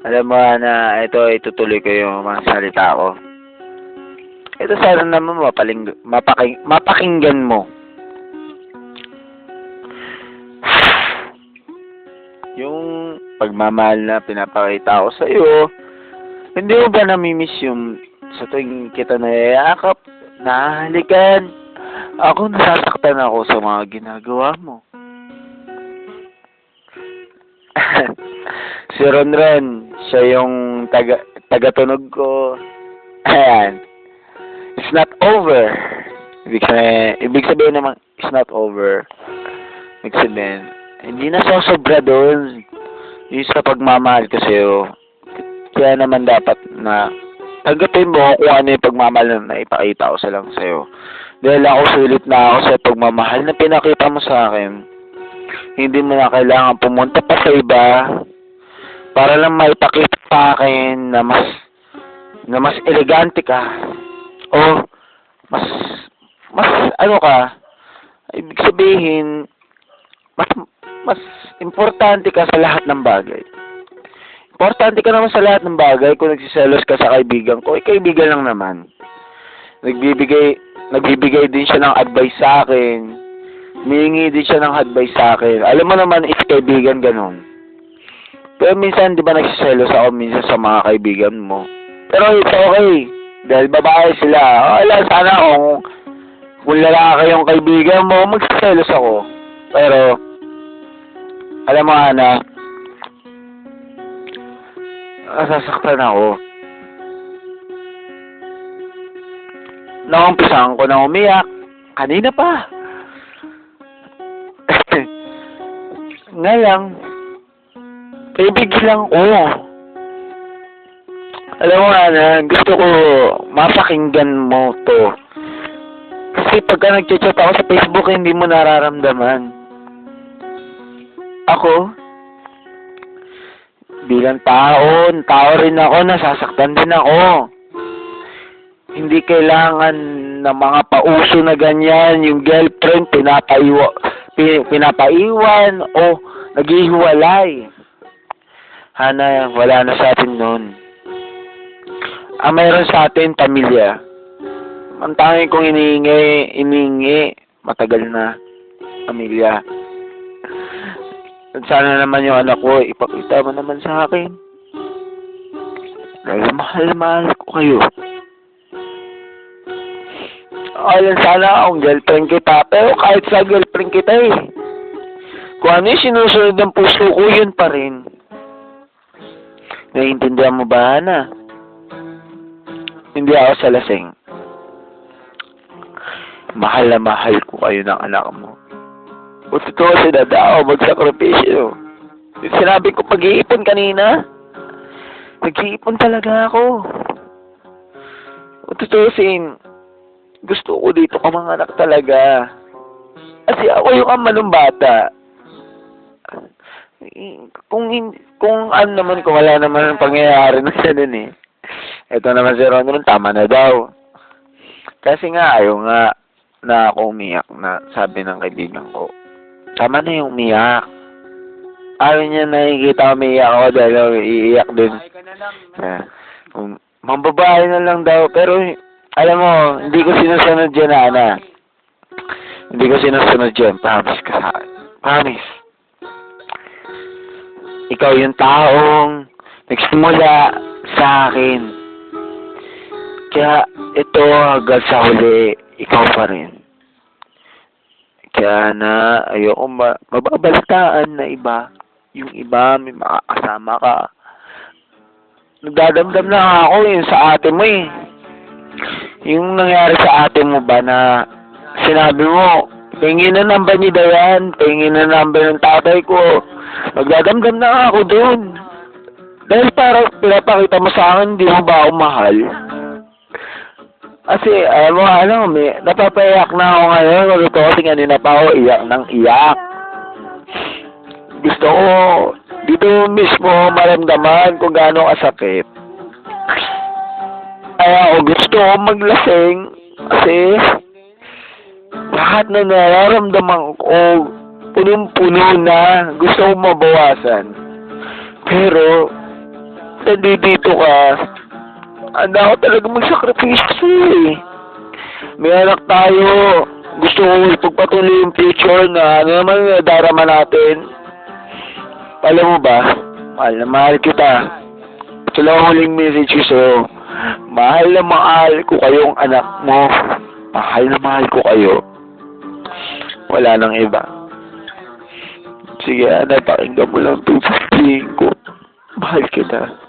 Alam mo na ito, itutuloy ko yung mga salita ko. Ito sana naman mapakinggan mo. Yung pagmamahal na pinapakita ko sa iyo, hindi mo ba namimiss yung sa tuwing kita nayayakap, nahahalikan? Ako nasasaktan ako sa mga ginagawa mo. Si Ronron, siya yung tagatunog ko. Ayan. It's not over. Ibig sabihin naman, it's not over. Ibig sabihin, hindi na sosobra doon. Yung sa pagmamahal ko sa'yo. Kaya naman dapat na tanggapin mo kung ano yung pagmamahal na ipakita ko sa lang sa'yo. Dahil ako sulit na ako sa pagmamahal na pinakita mo sa akin. Hindi mo na kailangan pumunta pa sa iba para lang maipakita sa akin na mas elegante ka o mas ano ka. Ibig sabihin mas importante ka sa lahat ng bagay. Importante ka naman sa lahat ng bagay. Kung nagsiselos ka sa kaibigan ko, kaibigan lang naman. Nagbibigay din siya ng advice sa akin. Humihingi din siya ng advice sa akin. Alam mo naman, if kaibigan, ganun. Pero minsan, di ba nagsiselos ako minsan sa mga kaibigan mo? Pero it's okay. Dahil babae sila. Wala, sana kung lalaki yung kaibigan mo, magsiselos ako. Pero, alam mo, Ana, nasasaktan ako. Nakumpisahan ko na umiyak. Kanina pa. Ngayon, lang ko. Alam mo, Ana, gusto ko mapakinggan mo to. Kasi pagka nag-chat ako sa Facebook, hindi mo nararamdaman. Ako, bilang tao rin ako, nasasaktan din ako. Hindi kailangan ng mga pauso na ganyan, yung girlfriend pinapaiwan o naghihiwalay. Hana, wala na sa atin nun. Ang mayroon sa atin, pamilya. Ang tanging kong iniingi, matagal na, pamilya. At sana naman yung anak ko, ipakita mo naman sa akin. Dahil mahal ko kayo. Alam sana akong girlfriend kita, pero kahit sa girlfriend kita kung ano yung sinusunod ng puso ko, yun pa rin. Naiintindihan mo ba, Hana? Hindi ako sa lasing. Mahal na mahal ko kayo ng anak mo. O totoo si Dada ako, magsakripisyo. Sinabi ko pag-iipon kanina. Nag-iipon talaga ako. O totoo gusto ko dito ka mga anak talaga. Kasi ako yung ama ng bata. Kung ano naman, kung wala naman ang pangyayari na siya nun Ito naman si Ron, tama na daw. Kasi nga, ayaw nga na ako umiyak na sabi ng kaibigan ko. Tama na yung umiyak. Ayaw niya nakikita umiyak ako dahil iiyak din. Mambabae na lang daw. Pero, alam mo, hindi ko sinusunod dyan, Ana. Hindi ko sinusunod dyan. Promise ka sa akin. Promise. Ikaw yung taong nagsimula sa akin. Kaya, ito hanggang sa huli, ikaw pa rin. Kaya na, ayoko mababalitaan na iba. Yung iba, may makakasama ka. Nagdadamdam na ako sa ate mo Yung nangyari sa ate mo ba na sinabi mo, tingin na number ni Dayan, tingin na number ng tatay ko. Nagdadamdam na ako doon. Dahil parang pinapakita mo sa akin, hindi mo ba ako mahal? Kasi, napapayak na ako ngayon. Kasi kanina pa ako iyak ng iyak. Gusto ko, dito mismo maramdaman kung gaano kasakit. Kaya ako gusto ko maglasing. Kasi, lahat na nararamdaman ko, punong-puno na. Gusto ko mabawasan. Pero, nandito ka. Handa ako talaga magsakripisyo sa'yo eh. May anak tayo. Gusto ko ipagpatuloy yung future na ano naman darama natin. Alam mo ba? Mahal na mahal kita. Ito lang ang huling message ko sa'yo. Mahal na mahal ko kayong anak mo. Mahal na mahal ko kayo. Wala nang iba. Sige, anak, pakinggan mo lang itong sasabihin ko. Mahal kita.